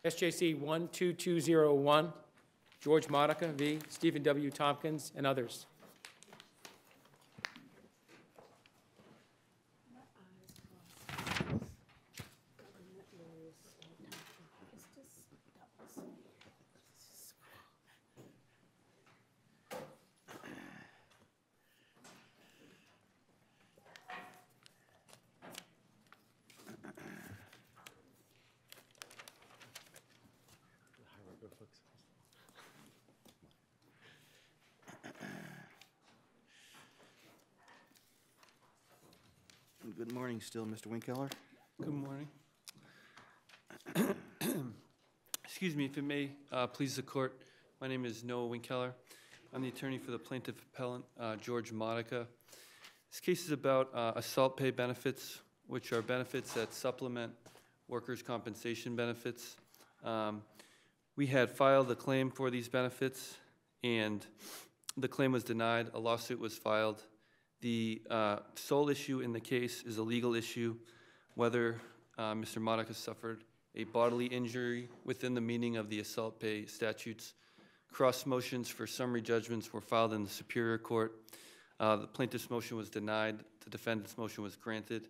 SJC-12201, George Modica v. Stephen W. Tompkins, and others. Good morning still, Mr. Winkler. Good morning. Excuse me, if it may please the court. My name is Noah Winkler. I'm the attorney for the plaintiff appellant, George Modica. This case is about assault pay benefits, which are benefits that supplement workers' compensation benefits. We had filed a claim for these benefits, and the claim was denied. A lawsuit was filed. The sole issue in the case is a legal issue, whether Mr. Modica suffered a bodily injury within the meaning of the assault pay statutes. Cross motions for summary judgments were filed in the Superior Court. The plaintiff's motion was denied. The defendant's motion was granted.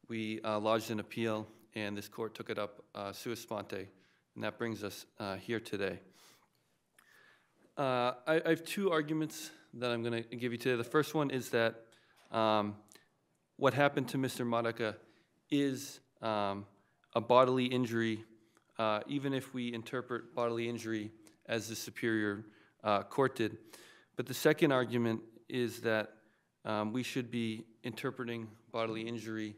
We lodged an appeal, and this court took it up sua sponte, and that brings us here today. I have two arguments that I'm going to give you today. The first one is that what happened to Mr. Modica is a bodily injury, even if we interpret bodily injury as the Superior Court did. But the second argument is that we should be interpreting bodily injury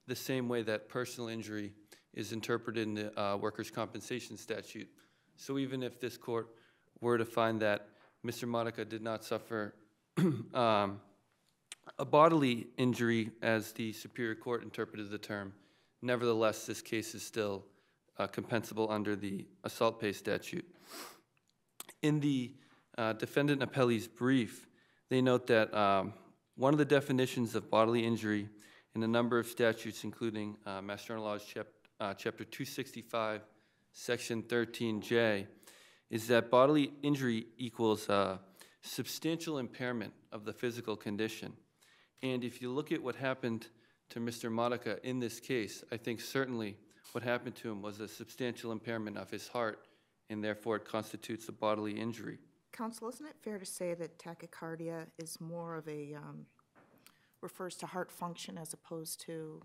the same way that personal injury is interpreted in the workers' compensation statute. So even if this court were to find that Mr. Modica did not suffer a bodily injury as the Superior Court interpreted the term, nevertheless, this case is still compensable under the assault pay statute. In the defendant appellee's brief, they note that one of the definitions of bodily injury in a number of statutes, including Mass General Laws Chapter 265, Section 13J, is that bodily injury equals substantial impairment of the physical condition. And if you look at what happened to Mr. Modica in this case, I think certainly what happened to him was a substantial impairment of his heart, and therefore it constitutes a bodily injury. Counsel, isn't it fair to say that tachycardia is more of a, refers to heart function as opposed to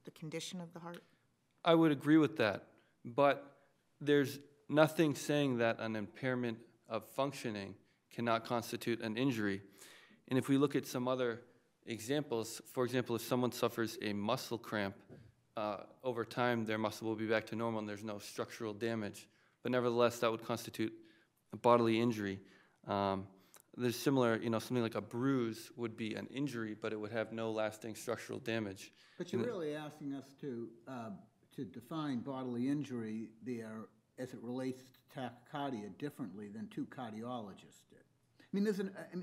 the condition of the heart? I would agree with that, but there's nothing saying that an impairment of functioning cannot constitute an injury. And if we look at some other examples, for example, if someone suffers a muscle cramp, over time their muscle will be back to normal and there's no structural damage. But nevertheless, that would constitute a bodily injury. There's similar, something like a bruise would be an injury, but it would have no lasting structural damage. But you're really asking us to define bodily injury there as it relates to tachycardia differently than two cardiologists did. I mean,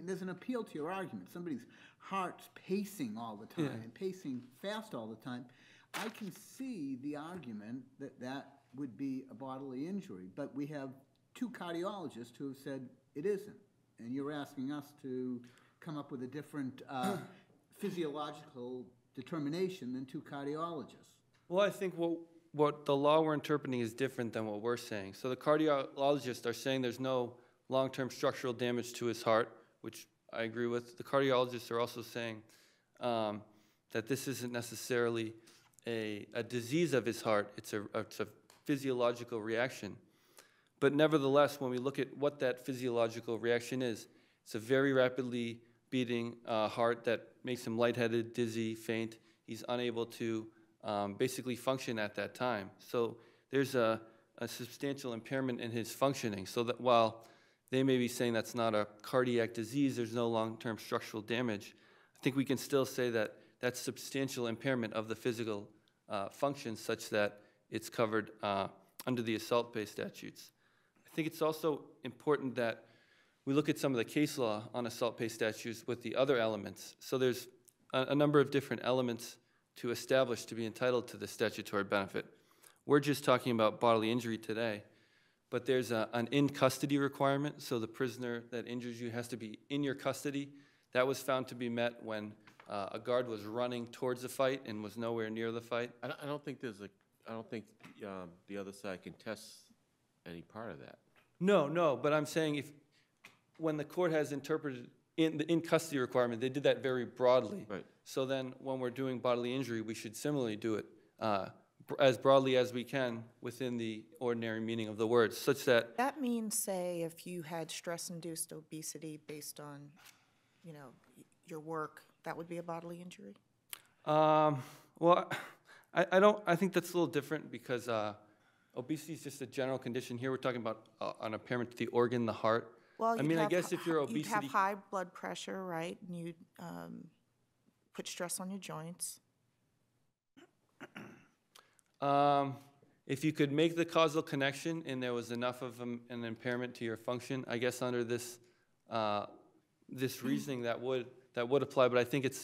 there's an appeal to your argument. Somebody's heart's pacing all the time, and pacing fast all the time. I can see the argument that that would be a bodily injury, but we have two cardiologists who have said it isn't, and you're asking us to come up with a different physiological determination than two cardiologists. Well, I think what the law we're interpreting is different than what we're saying. So the cardiologists are saying there's no long-term structural damage to his heart, which I agree with. The cardiologists are also saying that this isn't necessarily a disease of his heart. It's a physiological reaction. But nevertheless, when we look at what that physiological reaction is, it's a very rapidly beating heart that makes him lightheaded, dizzy, faint. He's unable to basically function at that time. So there's a substantial impairment in his functioning. So that while they may be saying that's not a cardiac disease, there's no long-term structural damage, I think we can still say that that's substantial impairment of the physical function such that it's covered under the assault pay statutes. I think it's also important that we look at some of the case law on assault pay statutes with the other elements. So there's a number of different elements to establish to be entitled to the statutory benefit. We're just talking about bodily injury today. But there's an in-custody requirement, so the prisoner that injures you has to be in your custody. That was found to be met when a guard was running towards the fight and was nowhere near the fight. I don't think I don't think the other side contests any part of that. No, but I'm saying when the court has interpreted the in-custody requirement, they did that very broadly. Right. So then when we're doing bodily injury, we should similarly do it as broadly as we can within the ordinary meaning of the words, such that That means, say, if you had stress-induced obesity based on, you know, your work, that would be a bodily injury? well, I think that's a little different because obesity is just a general condition. Here we're talking about an impairment to the organ, the heart. Well, I mean, I guess if you're You'd have obesity, high blood pressure, right? And you'd put stress on your joints. if you could make the causal connection and there was enough of an impairment to your function, I guess under this this reasoning that would apply. But I think it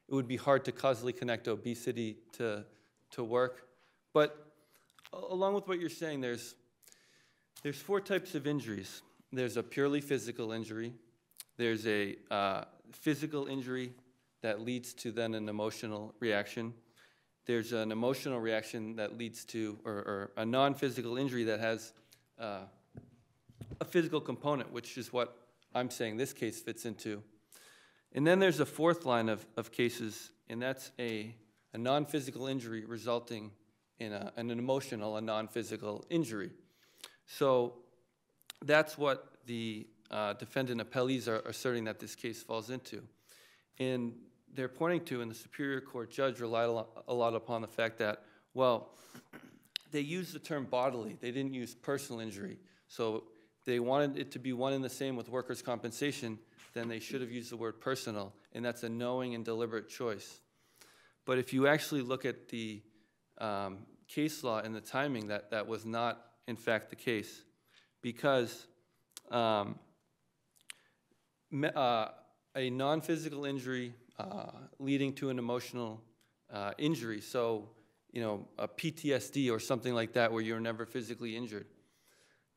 would be hard to causally connect obesity to work. But along with what you're saying, there's 4 types of injuries. There's a purely physical injury. There's a physical injury that leads to then an emotional reaction. There's an emotional reaction that leads to, or a non-physical injury that has a physical component, which is what I'm saying this case fits into. And then there's a 4th line of cases, and that's a non-physical injury resulting in an emotional, a non-physical injury. So that's what the defendant appellees are asserting that this case falls into. And they're pointing to, and the Superior Court judge relied a lot upon the fact that, well, they used the term bodily. They didn't use personal injury. So they wanted it to be one and the same with workers' compensation, then they should have used the word personal, and that's a knowing and deliberate choice. But if you actually look at the case law and the timing, that was not, in fact, the case, because a non-physical injury leading to an emotional injury, so a PTSD or something like that where you're never physically injured,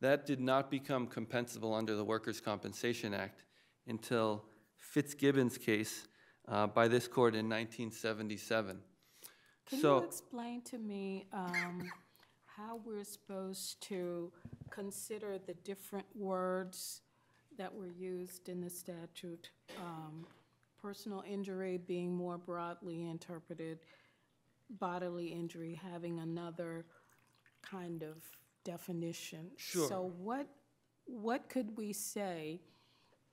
that did not become compensable under the Workers' Compensation Act until Fitzgibbon's case by this court in 1977. Can you explain to me how we're supposed to consider the different words that were used in the statute? Personal injury being more broadly interpreted, bodily injury having another kind of definition. Sure. So what could we say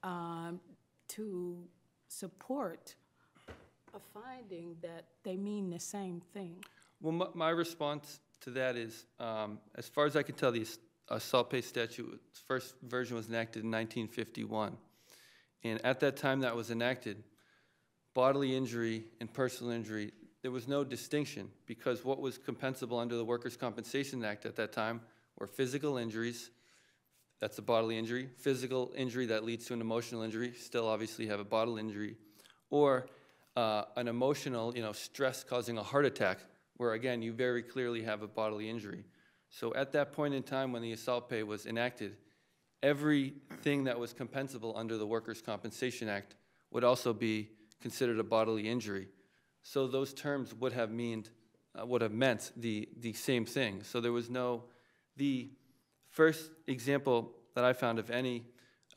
to support a finding that they mean the same thing? Well, my response to that is, as far as I can tell, the assault-based statute, its first version was enacted in 1951. And at that time that was enacted, bodily injury and personal injury, there was no distinction because what was compensable under the Workers' Compensation Act at that time were physical injuries, that's a bodily injury, physical injury that leads to an emotional injury, still obviously have a bodily injury, or an emotional, stress causing a heart attack, where again, you very clearly have a bodily injury. So at that point in time when the assault pay was enacted, everything that was compensable under the Workers' Compensation Act would also be considered a bodily injury. So those terms would have meant the same thing. So there was the first example that I found of any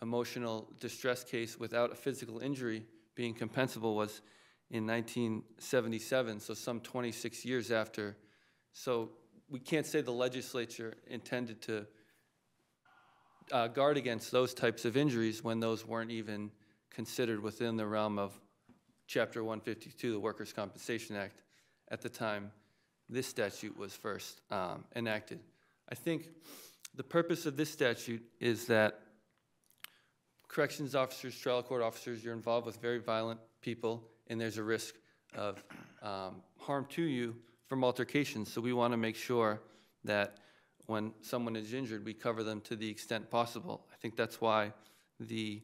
emotional distress case without a physical injury being compensable was in 1977, so some 26 years after. So we can't say the legislature intended to guard against those types of injuries when those weren't even considered within the realm of Chapter 152, the Workers' Compensation Act, at the time this statute was first enacted. I think the purpose of this statute is that corrections officers, trial court officers, you're involved with very violent people, and there's a risk of harm to you from altercations. So we want to make sure that when someone is injured, we cover them to the extent possible. I think that's why the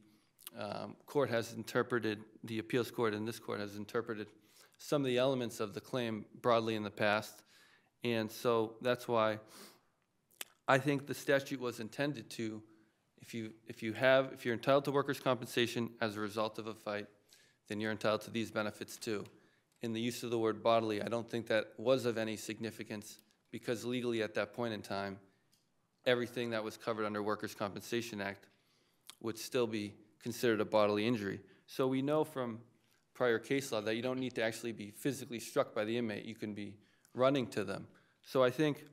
court has interpreted, the appeals court and this court has interpreted some of the elements of the claim broadly in the past. And so that's why I think the statute was intended to, if you're entitled to workers' compensation as a result of a fight, then you're entitled to these benefits too. In the use of the word bodily, I don't think that was of any significance, because legally at that point in time, everything that was covered under Workers' Compensation Act would still be considered a bodily injury. So we know from prior case law that you don't need to actually be physically struck by the inmate. You can be running to them. So I think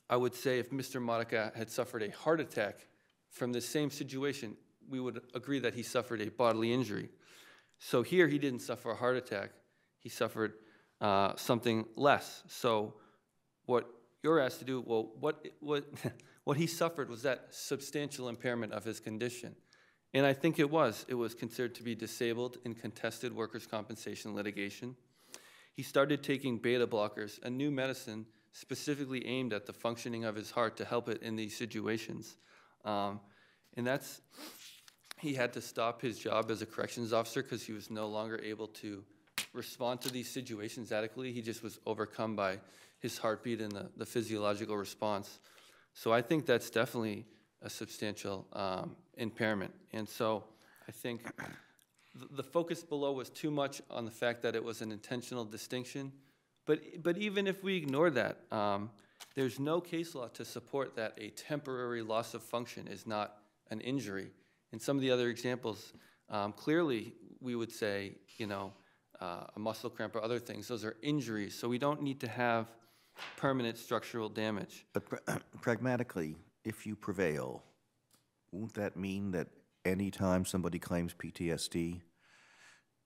I would say if Mr. Modica had suffered a heart attack from the same situation, we would agree that he suffered a bodily injury. So here he didn't suffer a heart attack. He suffered something less. So what you're asked to do, well, what he suffered was that substantial impairment of his condition. And I think it was. It was considered to be disabled in contested workers' compensation litigation. He started taking beta blockers, a new medicine specifically aimed at the functioning of his heart to help it in these situations. He had to stop his job as a corrections officer because he was no longer able to respond to these situations adequately. He just was overcome by his heartbeat and the physiological response. So I think that's definitely a substantial impairment. And so I think the focus below was too much on the fact that it was an intentional distinction. But even if we ignore that, there's no case law to support that a temporary loss of function is not an injury. In some of the other examples, clearly we would say, a muscle cramp or other things, those are injuries. So we don't need to have permanent structural damage. But pragmatically, if you prevail, won't that mean that any time somebody claims PTSD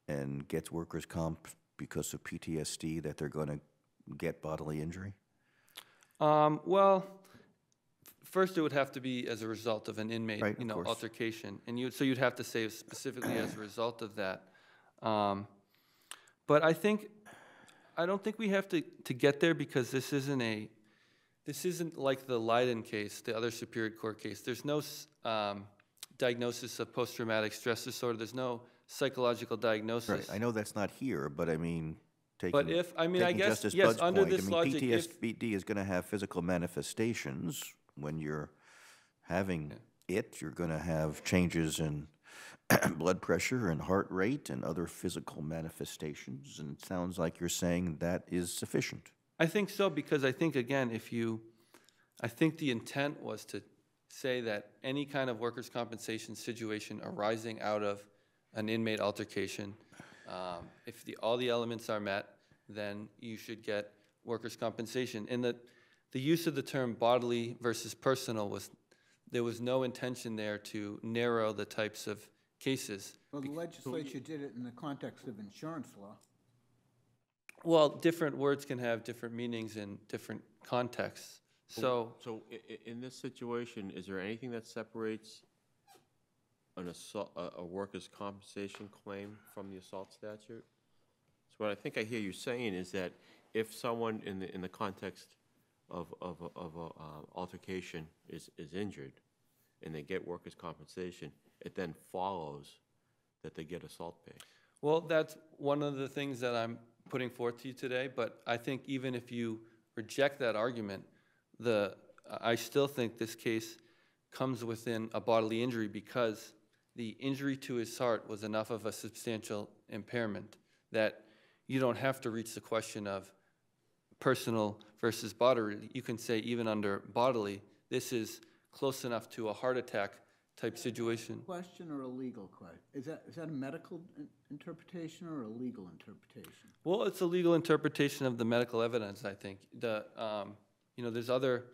and gets workers' comp because of PTSD, that they're going to get bodily injury? Well, first it would have to be as a result of an inmate, Right, of course. altercation, and so you'd have to say specifically as a result of that. But I don't think we have to get there, because this isn't like the Leiden case, the other Superior Court case. There's no diagnosis of post-traumatic stress disorder. There's no psychological diagnosis. Right. I know that's not here, but I mean, I taking guess, Justice yes, Bud's under point, this logic, PTSD is going to have physical manifestations. When you're having it, you're going to have changes in blood pressure and heart rate and other physical manifestations, and it sounds like you're saying that is sufficient. I think so, because I think, again, I think the intent was to say that any kind of workers' compensation situation arising out of an inmate altercation, if all the elements are met, then you should get workers' compensation. And the use of the term bodily versus personal there was no intention there to narrow the types of cases. Well, the legislature did it in the context of insurance law. Well, different words can have different meanings in different contexts. So in this situation, is there anything that separates a workers' compensation claim from the assault statute? So what I think I hear you saying is that if someone in the context of altercation is injured and they get workers' compensation, it then follows that they get assault pay. Well, that's one of the things that I'm putting forth to you today, but I think even if you reject that argument, I still think this case comes within a bodily injury, because the injury to his heart was enough of a substantial impairment that you don't have to reach the question of personal versus bodily. You can say even under bodily, this is close enough to a heart attack type situation. Question or a legal question? Is that a medical interpretation or a legal interpretation? Well, it's a legal interpretation of the medical evidence, I think. There's other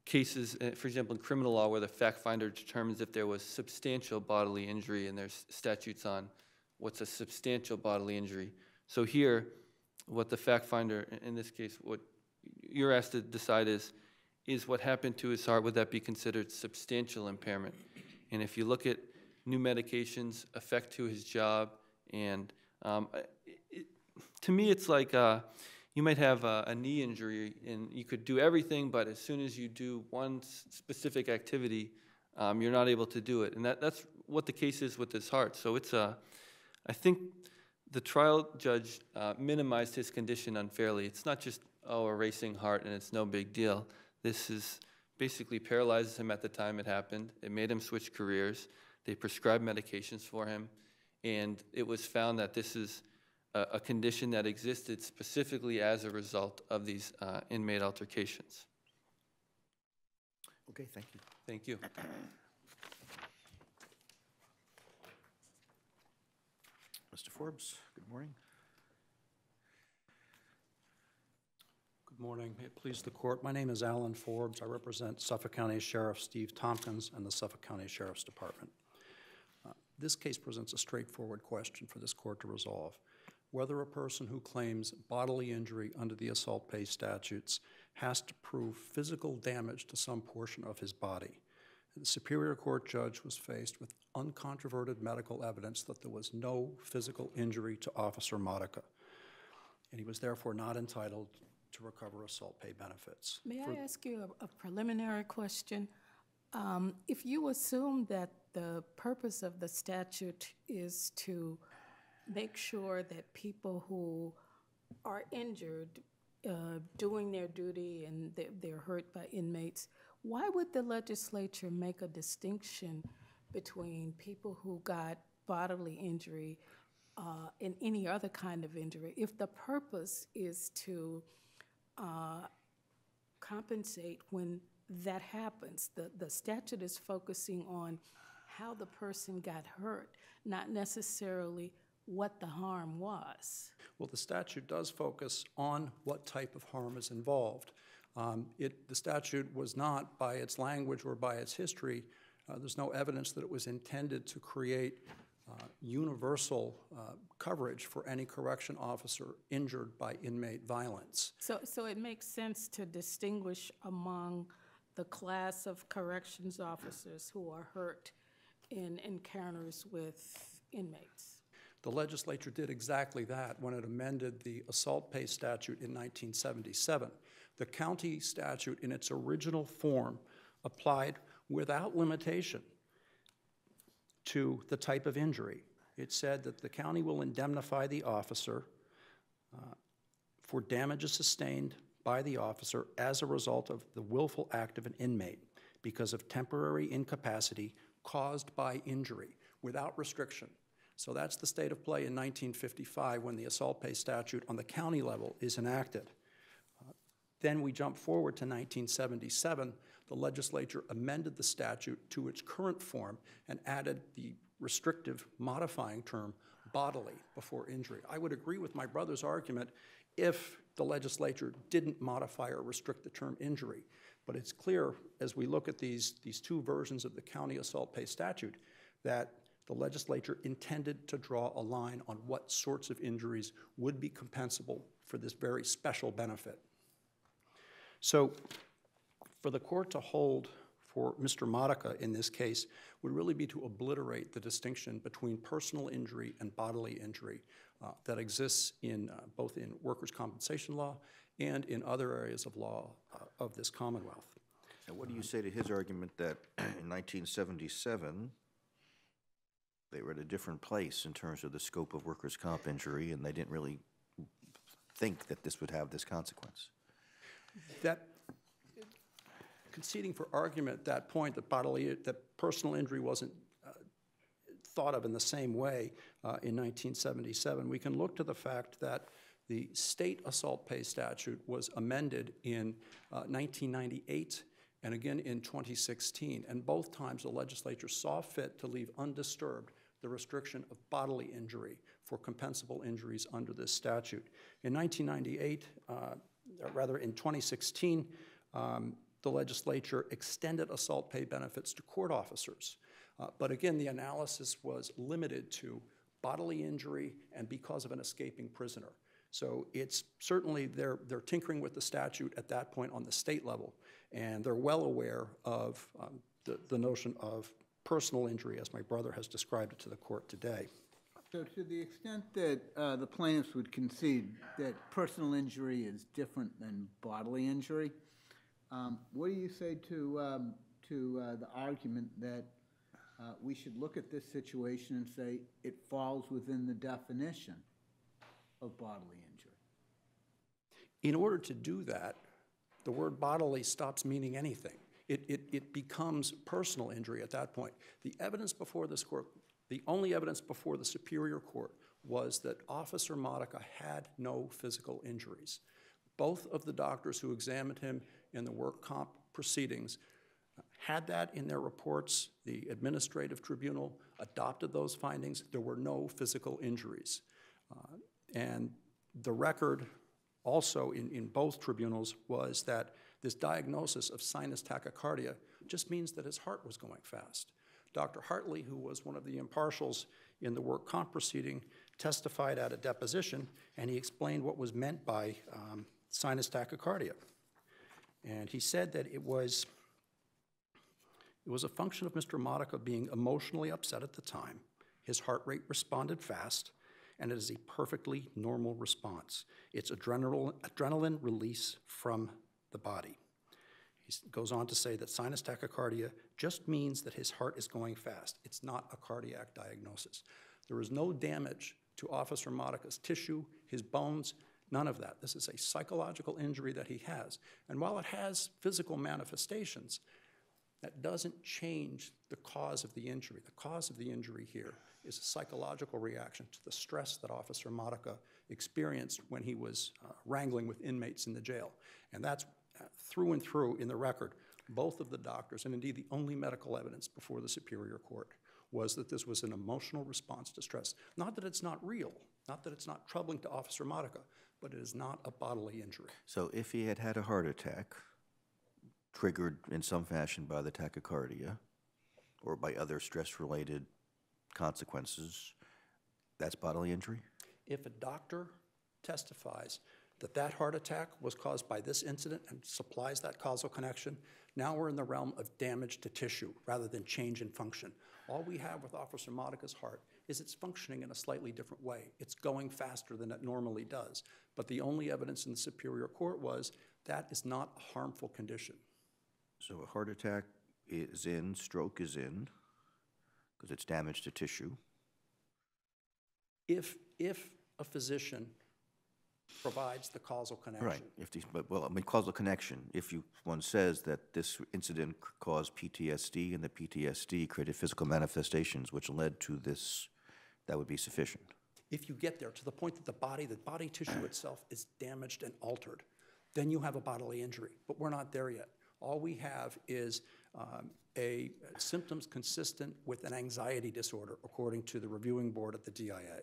cases, for example, in criminal law, where the fact finder determines if there was substantial bodily injury, and there's statutes on what's a substantial bodily injury. So here, what the fact finder, in this case, what you're asked to decide is what happened to his heart, would that be considered substantial impairment? And if you look at new medications, effect to his job, and to me it's like you might have a knee injury and you could do everything, but as soon as you do one specific activity, you're not able to do it. And that's what the case is with his heart. So I think The trial judge minimized his condition unfairly. It's not just, oh, a racing heart and it's no big deal. This is basically paralyzes him at the time it happened. It made him switch careers. They prescribed medications for him. And it was found that this is a condition that existed specifically as a result of these inmate altercations. Okay, thank you. Thank you. Mr. Forbes, good morning. Good morning. May it please the court. My name is Alan Forbes. I represent Suffolk County Sheriff Steve Tompkins and the Suffolk County Sheriff's Department. This case presents a straightforward question for this court to resolve. Whether a person who claims bodily injury under the assault pay statutes has to prove physical damage to some portion of his body. The Superior Court judge was faced with uncontroverted medical evidence that there was no physical injury to Officer Modica, and he was therefore not entitled to recover assault pay benefits. May I ask you a preliminary question? If you assume that the purpose of the statute is to make sure that people who are injured doing their duty and they're hurt by inmates, why would the legislature make a distinction between people who got bodily injury and any other kind of injury if the purpose is to compensate when that happens? The statute is focusing on how the person got hurt, not necessarily what the harm was. Well, the statute does focus on what type of harm is involved. The statute was not, by its language or by its history, there's no evidence that it was intended to create universal coverage for any correction officer injured by inmate violence. So it makes sense to distinguish among the class of corrections officers who are hurt in encounters with inmates. The legislature did exactly that when it amended the assault pay statute in 1977. The county statute in its original form applied without limitation to the type of injury. It said that the county will indemnify the officer for damages sustained by the officer as a result of the willful act of an inmate because of temporary incapacity caused by injury without restriction. So that's the state of play in 1955 when the assault pay statute on the county level is enacted. Then we jump forward to 1977. The legislature amended the statute to its current form and added the restrictive modifying term bodily before injury. I would agree with my brother's argument if the legislature didn't modify or restrict the term injury. But it's clear as we look at these two versions of the county assault pay statute that the legislature intended to draw a line on what sorts of injuries would be compensable for this very special benefit. So for the court to hold for Mr. Modica in this case would really be to obliterate the distinction between personal injury and bodily injury that exists in both in workers' compensation law and in other areas of law of this Commonwealth. And what do you say to his argument that in 1977, they were at a different place in terms of the scope of workers' comp injury, and they didn't really think that this would have this consequence? That, conceding for argument that point that personal injury wasn't thought of in the same way in 1977, we can look to the fact that the state assault pay statute was amended in 1998 and again in 2016, and both times the legislature saw fit to leave undisturbed the restriction of bodily injury for compensable injuries under this statute. In 1998, rather in 2016, the legislature extended assault pay benefits to court officers. But again, the analysis was limited to bodily injury and because of an escaping prisoner. So it's certainly, they're tinkering with the statute at that point on the state level, and they're well aware of the notion of personal injury as my brother has described it to the court today. So to the extent that the plaintiffs would concede that personal injury is different than bodily injury, what do you say to the argument that we should look at this situation and say it falls within the definition of bodily injury. In order to do that, the word bodily stops meaning anything. It becomes personal injury at that point. The evidence before this court, the only evidence before the Superior Court was that Officer Modica had no physical injuries. Both of the doctors who examined him in the work comp proceedings had that in their reports. The administrative tribunal adopted those findings. There were no physical injuries. And the record also in both tribunals was that this diagnosis of sinus tachycardia just means that his heart was going fast. Dr. Hartley, who was one of the impartials in the work comp proceeding, testified at a deposition, and he explained what was meant by sinus tachycardia. And he said that it was a function of Mr. Modica being emotionally upset at the time. His heart rate responded fast, and it is a perfectly normal response. It's adrenaline release from the body. He goes on to say that sinus tachycardia just means that his heart is going fast. It's not a cardiac diagnosis. There is no damage to Officer Modica's tissue, his bones, none of that. This is a psychological injury that he has. And while it has physical manifestations, that doesn't change the cause of the injury. The cause of the injury here is a psychological reaction to the stress that Officer Modica experienced when he was wrangling with inmates in the jail. And that's through and through in the record. Both of the doctors, and indeed the only medical evidence before the Superior Court, was that this was an emotional response to stress. Not that it's not real, not that it's not troubling to Officer Modica, but it is not a bodily injury. So if he had had a heart attack, triggered in some fashion by the tachycardia or by other stress-related consequences, that's bodily injury? If a doctor testifies that that heart attack was caused by this incident and supplies that causal connection, now we're in the realm of damage to tissue rather than change in function. All we have with Officer Modica's heart is it's functioning in a slightly different way. It's going faster than it normally does. But the only evidence in the Superior Court was that is not a harmful condition. So a heart attack is in, stroke is in, because it's damage to tissue. If a physician provides the causal connection. Right. Causal connection. If one says that this incident caused PTSD and the PTSD created physical manifestations which led to this, that would be sufficient. If you get there to the point that the body tissue itself is damaged and altered, then you have a bodily injury. But we're not there yet. All we have is symptoms consistent with an anxiety disorder, according to the reviewing board at the DIA.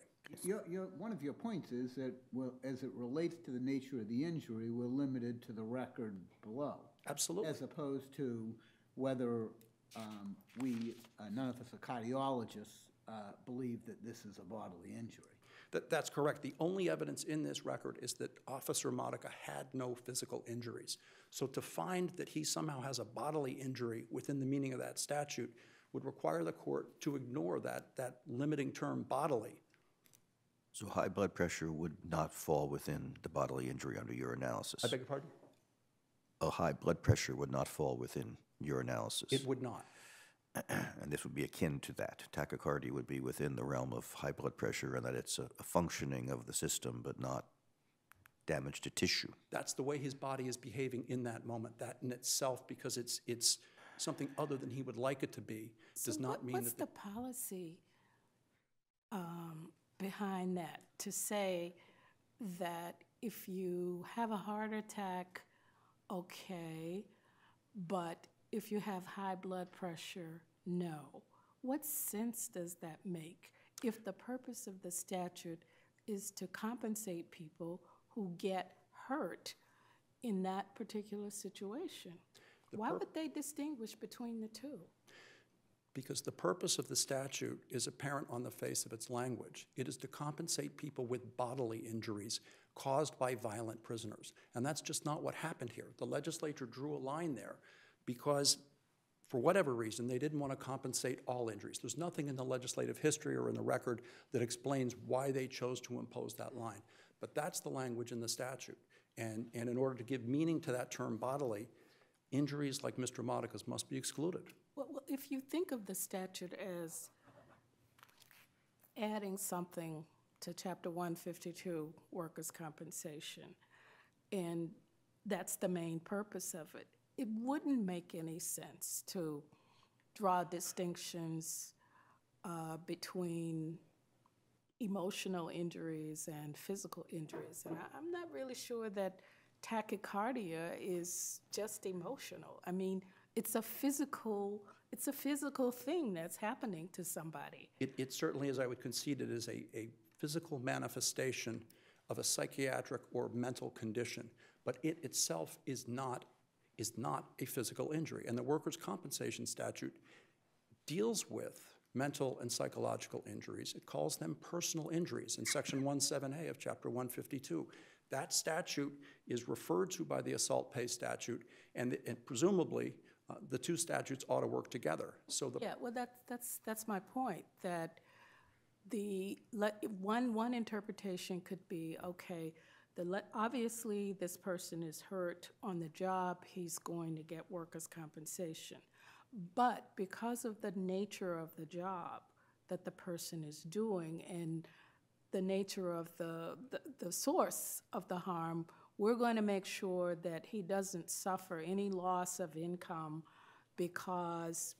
One of your points is that, well, as it relates to the nature of the injury, we're limited to the record below. Absolutely. As opposed to whether none of us are cardiologists, believe that this is a bodily injury. That's correct. The only evidence in this record is that Officer Modica had no physical injuries. So to find that he somehow has a bodily injury within the meaning of that statute would require the court to ignore that limiting term bodily. So high blood pressure would not fall within the bodily injury under your analysis? I beg your pardon? A high blood pressure would not fall within your analysis? It would not. And this would be akin to that. Tachycardia would be within the realm of high blood pressure, and that it's a functioning of the system, but not damage to tissue. That's the way his body is behaving in that moment. That in itself, because it's something other than he would like it to be, does not mean that... What's the policy behind that, to say that if you have a heart attack, okay, but if you have high blood pressure, no? What sense does that make if the purpose of the statute is to compensate people who get hurt in that particular situation? Why would they distinguish between the two? Because the purpose of the statute is apparent on the face of its language. It is to compensate people with bodily injuries caused by violent prisoners. And that's just not what happened here. The legislature drew a line there because, for whatever reason, they didn't want to compensate all injuries. There's nothing in the legislative history or in the record that explains why they chose to impose that line. But that's the language in the statute. And in order to give meaning to that term bodily, injuries like Mr. Modica's must be excluded. Well, if you think of the statute as adding something to Chapter 152, workers' compensation. And that's the main purpose of it. It wouldn't make any sense to draw distinctions between emotional injuries and physical injuries. And I'm not really sure that tachycardia is just emotional. I mean, it's a physical thing that's happening to somebody. It certainly, as I would concede, it is a physical manifestation of a psychiatric or mental condition, but it itself is not a physical injury. And the workers' compensation statute deals with mental and psychological injuries. It calls them personal injuries in Section 17A of Chapter 152. That statute is referred to by the assault pay statute, and presumably the two statutes ought to work together. So Yeah, well, that's my point, that one interpretation could be, okay, obviously this person is hurt on the job, he's going to get workers' compensation. But because of the nature of the job that the person is doing and the nature of the source of the harm, we're going to make sure that he doesn't suffer any loss of income because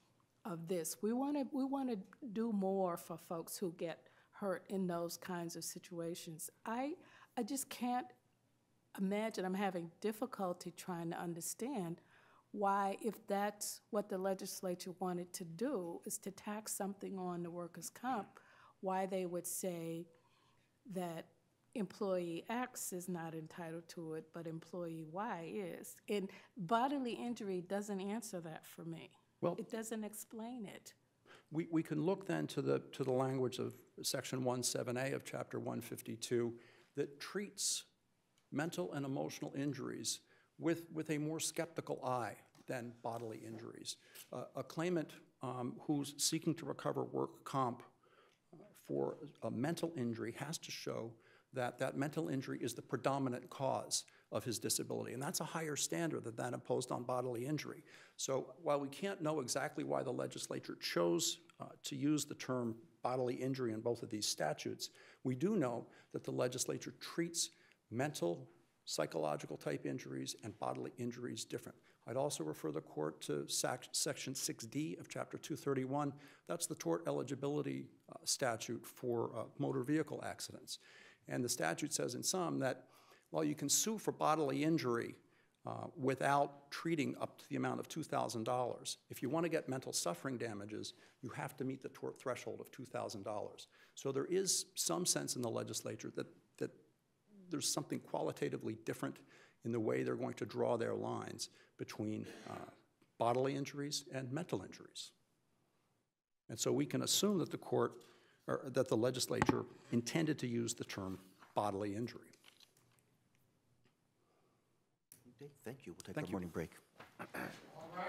of this. We want to do more for folks who get hurt in those kinds of situations. I just can't imagine, I'm having difficulty trying to understand why, if that's what the legislature wanted to do, is to tax something on the workers' comp, why they would say that employee X is not entitled to it, but employee Y is. And bodily injury doesn't answer that for me. Well, it doesn't explain it. We can look then to the language of Section 17A of Chapter 152 that treats mental and emotional injuries with a more skeptical eye than bodily injuries. A claimant who's seeking to recover work comp for a mental injury has to show that that mental injury is the predominant cause of his disability, and that's a higher standard than that imposed on bodily injury. So while we can't know exactly why the legislature chose to use the term bodily injury in both of these statutes, we do know that the legislature treats mental, psychological type injuries and bodily injuries different. I'd also refer the court to Section 6D of Chapter 231. That's the tort eligibility statute for motor vehicle accidents. And the statute says in some that while you can sue for bodily injury without treating up to the amount of $2,000, if you want to get mental suffering damages, you have to meet the tort threshold of $2,000. So there is some sense in the legislature that there's something qualitatively different in the way they're going to draw their lines between bodily injuries and mental injuries. And so we can assume that the court, or that the legislature intended to use the term bodily injury. Okay, thank you. We'll take our morning break. All rise.